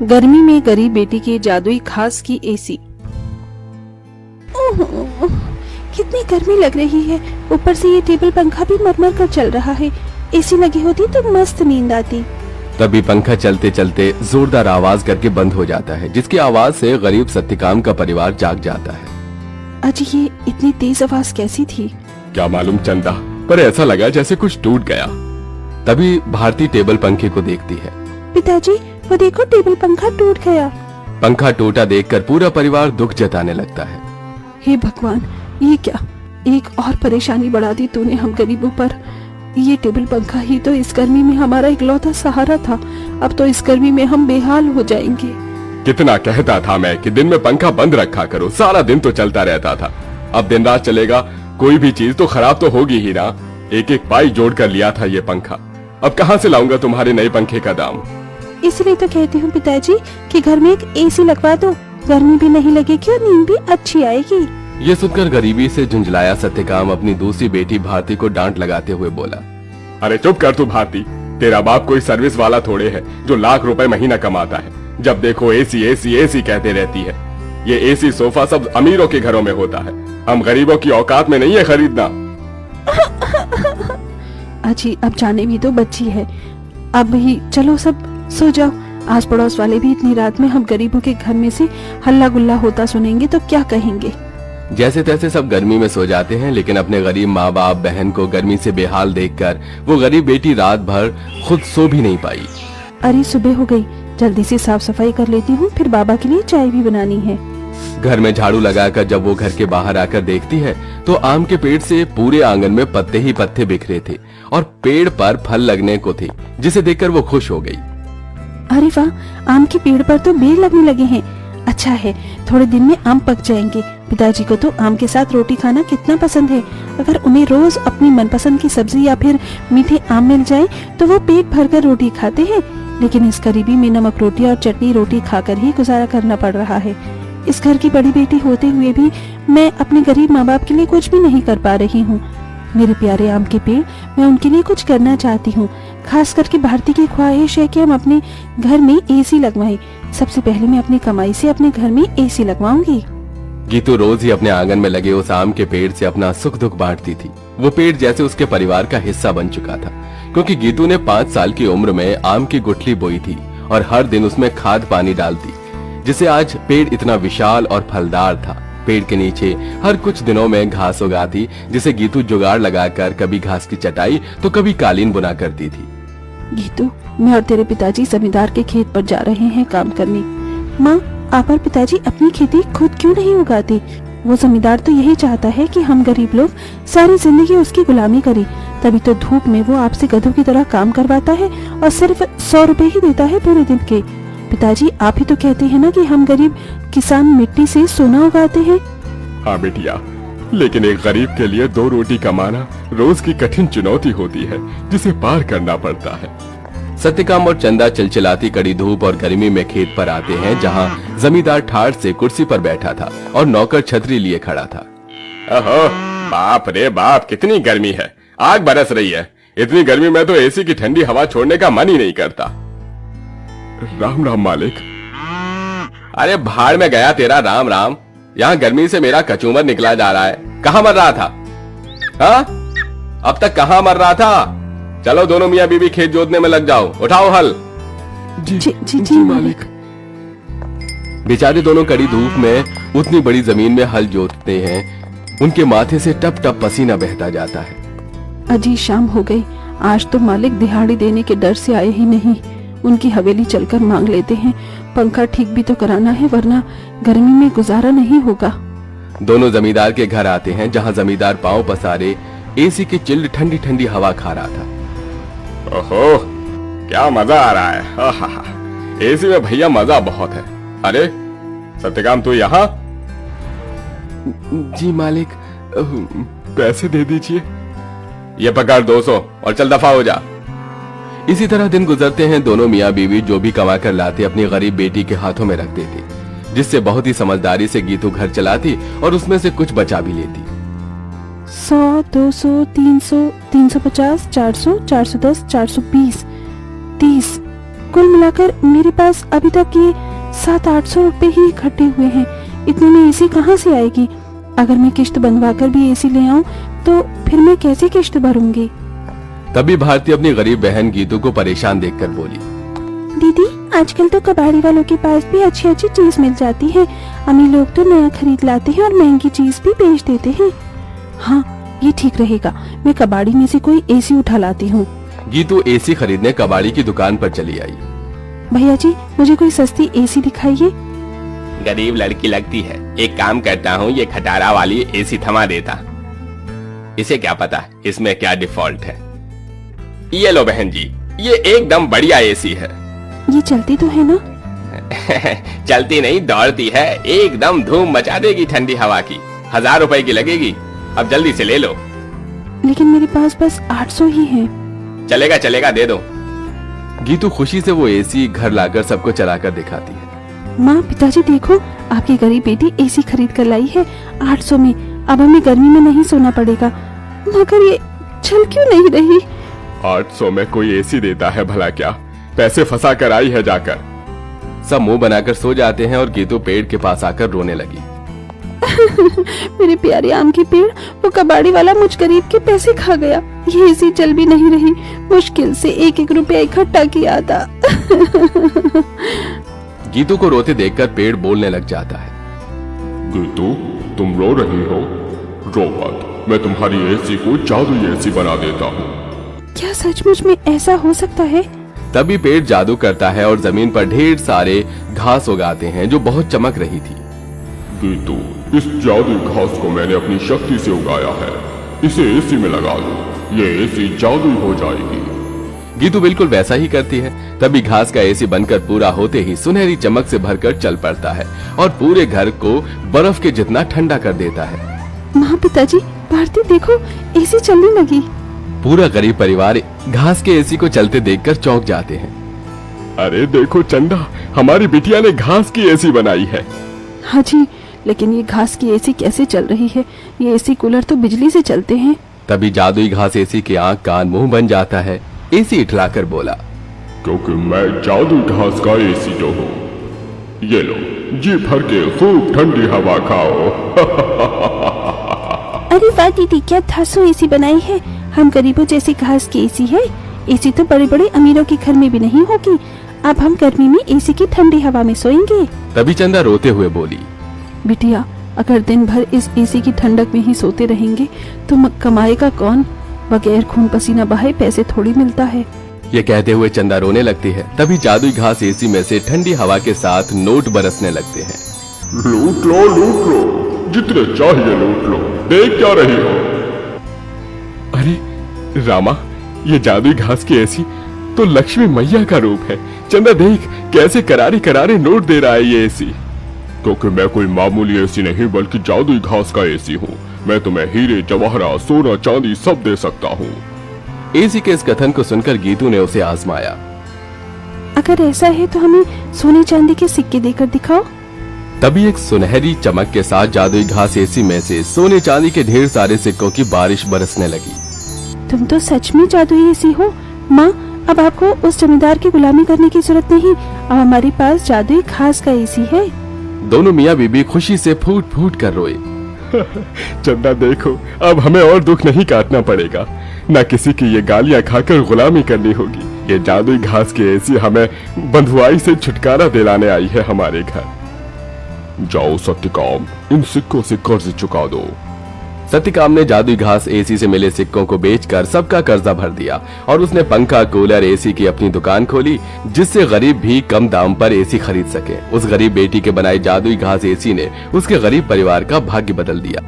गर्मी में गरीब बेटी के जादुई खास की एसी। कितनी गर्मी लग रही है, ऊपर से ये टेबल पंखा भी मरमर कर चल रहा है। एसी लगी होती तो मस्त नींद आती। तभी पंखा चलते चलते जोरदार आवाज करके बंद हो जाता है, जिसकी आवाज से गरीब सत्यकाम का परिवार जाग जाता है। अजी ये इतनी तेज आवाज कैसी थी? क्या मालूम चंदा, पर ऐसा लगा जैसे कुछ टूट गया। तभी भारती टेबल पंखे को देखती है। पिताजी वो देखो, टेबल पंखा टूट गया। पंखा टूटा देखकर पूरा परिवार दुख जताने लगता है। हे भगवान, ये क्या, एक और परेशानी बढ़ा दी तूने हम गरीबों पर। ये टेबल पंखा ही तो इस गर्मी में हमारा इकलौता सहारा था। अब तो इस गर्मी में हम बेहाल हो जाएंगे। कितना कहता था मैं कि दिन में पंखा बंद रखा करो, सारा दिन तो चलता रहता था। अब दिन रात चलेगा, कोई भी चीज तो खराब तो होगी ही ना। एक एक पाई जोड़ कर लिया था ये पंखा, अब कहाँ से लाऊंगा तुम्हारे नए पंखे का दाम। इसलिए तो कहती हूँ पिताजी कि घर में एक एसी लगवा दो, गर्मी भी नहीं लगेगी और नींद भी अच्छी आएगी। ये सुनकर गरीबी से झुंझलाया सत्यकाम अपनी दूसरी बेटी भारती को डांट लगाते हुए बोला, अरे चुप कर तू भारती, तेरा बाप कोई सर्विस वाला थोड़े है जो लाख रुपए महीना कमाता है। जब देखो एसी एसी एसी कहते रहती है। ये एसी सोफा सब अमीरों के घरों में होता है, हम गरीबों की औकात में नहीं है खरीदना। अजी अब जाने भी तो बच्ची है, अब ही चलो सब सो जाओ। आस पड़ोस वाले भी इतनी रात में हम गरीबों के घर में से हल्ला गुल्ला होता सुनेंगे तो क्या कहेंगे। जैसे तैसे सब गर्मी में सो जाते हैं, लेकिन अपने गरीब माँ बाप बहन को गर्मी से बेहाल देखकर वो गरीब बेटी रात भर खुद सो भी नहीं पाई। अरे सुबह हो गई, जल्दी से साफ सफाई कर लेती हूँ, फिर बाबा के लिए चाय भी बनानी है। घर में झाड़ू लगाकर जब वो घर के बाहर आकर देखती है तो आम के पेड़ से पूरे आंगन में पत्ते ही पत्ते बिखरे थे और पेड़ पर फल लगने को थे, जिसे देखकर वो खुश हो गई। अरे वाह, आम के पेड़ पर तो बेर लगने लगे हैं। अच्छा है, थोड़े दिन में आम पक जाएंगे। पिताजी को तो आम के साथ रोटी खाना कितना पसंद है। अगर उन्हें रोज अपनी मनपसंद की सब्जी या फिर मीठे आम मिल जाए तो वो पेट भरकर रोटी खाते हैं, लेकिन इस गरीबी में नमक रोटी और चटनी रोटी खाकर ही गुजारा करना पड़ रहा है। इस घर की बड़ी बेटी होते हुए भी मैं अपने गरीब माँ बाप के लिए कुछ भी नहीं कर पा रही हूँ। मेरे प्यारे आम के पेड़, मैं उनके लिए कुछ करना चाहती हूँ। खास करके भारती की ख्वाहिश है कि हम अपने घर में एसी लगवाएं। सबसे पहले मैं अपनी कमाई से अपने घर में एसी लगवाऊंगी। गीतू रोज ही अपने आंगन में लगे उस आम के पेड़ से अपना सुख दुख बांटती थी। वो पेड़ जैसे उसके परिवार का हिस्सा बन चुका था, क्योंकि गीतू ने 5 साल की उम्र में आम की गुठली बोई थी और हर दिन उसमें खाद पानी डालती, जिससे आज पेड़ इतना विशाल और फलदार था। पेड़ के नीचे हर कुछ दिनों में घास उगाती, जिसे गीतू जुगाड़ लगाकर कभी घास की चटाई तो कभी कालीन बुना करती थी। गीतू, मैं और तेरे पिताजी जमींदार के खेत पर जा रहे हैं काम करने। माँ, आप और पिताजी अपनी खेती खुद क्यों नहीं उगाते? वो जमींदार तो यही चाहता है कि हम गरीब लोग सारी जिंदगी उसकी गुलामी करें, तभी तो धूप में वो आपसे गधों की तरह काम करवाता है और सिर्फ 100 रुपए ही देता है पूरे दिन के। पिताजी, आप ही तो कहते हैं ना कि हम गरीब किसान मिट्टी से सोना उगाते हैं। हाँ बेटिया, लेकिन एक गरीब के लिए 2 रोटी कमाना रोज की कठिन चुनौती होती है, जिसे पार करना पड़ता है। सत्यकाम और चंदा चिलचिलाती कड़ी धूप और गर्मी में खेत पर आते हैं, जहाँ जमींदार ठाठ से कुर्सी पर बैठा था और नौकर छतरी लिए खड़ा था। ओहो, बाप रे बाप, कितनी गर्मी है, आग बरस रही है। इतनी गर्मी में तो एसी की ठंडी हवा छोड़ने का मन ही नहीं करता। राम राम मालिक। अरे भाड़ में गया तेरा राम राम, यहाँ गर्मी से मेरा कचूमर निकला जा रहा है। कहाँ मर रहा था? हाँ, अब तक कहाँ मर रहा था? चलो दोनों मियाँ बीबी खेत जोतने में लग जाओ, उठाओ हल। जी मालिक। बेचारे दोनों कड़ी धूप में उतनी बड़ी जमीन में हल जोतते हैं, उनके माथे से टप टप पसीना बहता जाता है। अजी शाम हो गई, आज तो मालिक दिहाड़ी देने के डर से आए ही नहीं। उनकी हवेली चलकर मांग लेते हैं। पंखा ठीक भी तो कराना है, वरना गर्मी में गुजारा नहीं होगा। दोनों जमींदार के घर आते हैं, जहाँ जमींदार पांव पसारे एसी की चिल्ड ठंडी ठंडी हवा खा रहा था। ओहो, क्या मजा आ रहा है। एसी में भैया मजा बहुत है। अरे सत्यकाम, तू यहाँ? जी मालिक। पैसे दे दीजिए। ये पकड़ 200 और चल दफा हो जा। इसी तरह दिन गुजरते हैं। दोनों मियाँ बीवी जो भी कमा कर लाते अपनी गरीब बेटी के हाथों में रख देते, जिससे बहुत ही समझदारी से गीतू घर चलाती और उसमें से कुछ बचा भी लेती। 100, 200, 300, 350, 400, 410, 420, 30। कुल मिलाकर मेरे पास अभी तक ये 700-800 रुपए ही इकट्ठे हुए हैं। इतने में एसी कहाँ से आएगी? अगर मैं किश्त बनवा कर भी एसी ले आऊं तो फिर मैं कैसे किश्त भरूंगी? तभी भारती अपनी गरीब बहन गीतू को परेशान देखकर बोली, दीदी, आजकल तो कबाड़ी वालों के पास भी अच्छी अच्छी चीज मिल जाती है। अमीर लोग तो नया खरीद लाते हैं और महंगी चीज भी बेच देते हैं। हाँ, ये ठीक रहेगा। मैं कबाड़ी में से कोई एसी उठा लाती हूँ। गीतू एसी खरीदने कबाड़ी की दुकान पर चली आई। भैया जी, मुझे कोई सस्ती एसी दिखाइए। गरीब लड़की लगती है, एक काम करता हूँ, ये खटारा वाली एसी थमा देता। इसे क्या पता इसमें क्या डिफॉल्ट है। ये लो बहन जी, ये एकदम बढ़िया एसी है। ये चलती तो है ना? चलती नहीं, दौड़ती है, एकदम धूम मचा देगी ठंडी हवा की। 1000 रुपए की लगेगी, अब जल्दी से ले लो। लेकिन मेरे पास बस 800 ही है। चलेगा चलेगा, दे दो। गीतू खुशी से वो एसी घर लाकर सबको चलाकर दिखाती है। माँ, पिताजी देखो, आपकी गरीब बेटी एसी खरीद कर लाई है 800 में। अब हमें गर्मी में नहीं सोना पड़ेगा। मगर ये चल क्यों नहीं रही? 800 में कोई एसी देता है भला क्या? पैसे फंसा कर आई है जाकर। सब मुंह बनाकर सो जाते हैं और गीतू पेड़ के पास आकर रोने लगी। मेरे प्यारे आम के पेड़, वो कबाड़ी वाला मुझ गरीब के पैसे खा गया। ये एसी चल भी नहीं रही। मुश्किल से 1-1 रुपया इकट्ठा किया था। गीतू को रोते देखकर पेड़ बोलने लग जाता है। गीतू, तुम रो रही हो? रो मत, मैं तुम्हारी एसी को जादुई एसी बना देता हूँ। क्या सचमुच में ऐसा हो सकता है? तभी पेड़ जादू करता है और जमीन पर ढेर सारे घास उगाते हैं जो बहुत चमक रही थी। गीतू, इस जादुई घास को मैंने अपनी शक्ति से उगाया है। इसे एसी में लगा दो, ये एसी जादुई हो जाएगी। गीतू बिल्कुल वैसा ही करती है। तभी घास का एसी बनकर पूरा होते ही सुनहरी चमक से भरकर चल पड़ता है और पूरे घर को बर्फ के जितना ठंडा कर देता है। माँ, पिताजी, भारती देखो, एसी चलने लगी। पूरा गरीब परिवार घास के एसी को चलते देखकर चौंक जाते हैं। अरे देखो चंदा, हमारी बिटिया ने घास की एसी बनाई है। हाँ जी, लेकिन ये घास की एसी कैसे चल रही है? ये एसी कूलर तो बिजली से चलते हैं। तभी जादुई घास एसी के आंख कान मुंह बन जाता है। एसी इठलाकर बोला, क्योंकि मैं जादुई घास का एसी जो हूँ। ये लो, जी भर के खूब ठंडी हवा खाओ। अरे वाह दीदी, क्या धांसू एसी बनाई है। हम गरीबों जैसी घास की एसी है। एसी तो बड़े बड़े अमीरों के घर में भी नहीं होगी। अब हम गर्मी में एसी की ठंडी हवा में सोएंगे। तभी चंदा रोते हुए बोली, बिटिया, अगर दिन भर इस एसी की ठंडक में ही सोते रहेंगे तो कमाएगा कौन? बगैर खून पसीना बहाए पैसे थोड़ी मिलता है। ये कहते हुए चंदा रोने लगती है। तभी जादुई घास एसी में से ठंडी हवा के साथ नोट बरसने लगते हैं। लूट लो, जितने चाहिए लूट लो। देख क्या रही हो? अरे रामा, ये जादुई घास की एसी तो लक्ष्मी मैया का रूप है। चंदा देख, कैसे करारे करारे नोट दे रहा है ये एसी। क्योंकि मैं कोई मामूली एसी नहीं बल्कि जादुई घास का एसी हूँ। मैं तुम्हें हीरे जवाहरात सोना चांदी सब दे सकता हूँ। एसी के इस कथन को सुनकर गीतू ने उसे आजमाया। अगर ऐसा है तो हमें सोने चांदी के सिक्के देकर दिखाओ। तभी एक सुनहरी चमक के साथ जादुई घास एसी में से सोने चांदी के ढेर सारे सिक्कों की बारिश बरसने लगी। तुम तो सच में जादुई एसी हो। माँ, अब आपको उस जमींदार की गुलामी करने की जरूरत नहीं। अब हमारे पास जादुई घास का एसी है। दोनों मियाँ बीबी खुशी से फूट फूट कर रोए। चंदा देखो, अब हमें और दुख नहीं काटना पड़ेगा। न किसी की ये गालियां खाकर गुलामी करनी होगी। ये जादुई घास की एसी हमें बंधुआई से छुटकारा दिलाने आई है हमारे घर। जाओ सत्यकाम, इन सिक्कों से कर्ज चुका दो। सत्यकाम ने जादुई घास एसी से मिले सिक्कों को बेचकर सबका कर्जा भर दिया और उसने पंखा, कूलर, एसी की अपनी दुकान खोली, जिससे गरीब भी कम दाम पर एसी खरीद सके। उस गरीब बेटी के बनाए जादुई घास एसी ने उसके गरीब परिवार का भाग्य बदल दिया।